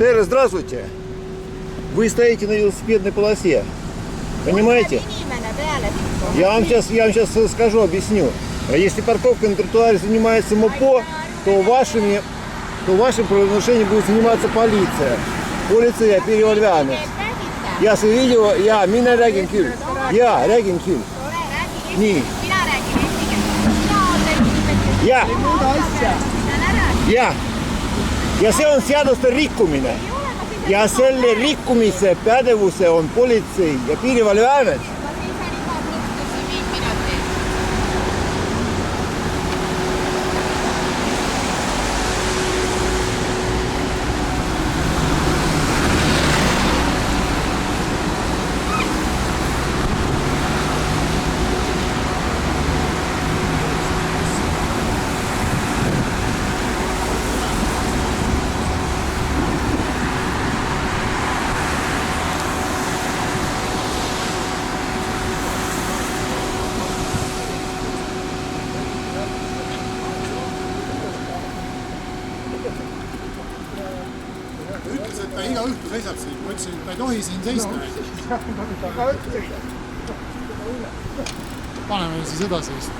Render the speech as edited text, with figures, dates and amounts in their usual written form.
Терра, здравствуйте. Вы стоите на велосипедной полосе. Понимаете? Я вам сейчас скажу, объясню. Если парковкой на тротуаре занимается МОПО, то вашим правонарушением будет заниматься полиция. Полиция перевальвяны. Ja se video, ja minä räägin küll. Ja räägin küll. Nii. Ja see on seaduste rikkumine. Ja selle rikkumise pädevuse on politsei ja piirivalveamet. Ta ütles, et ta iga õhtu seisab siin. Ma ütlesin, et ta ei tohi siin seista. Paneme siis edasi vist.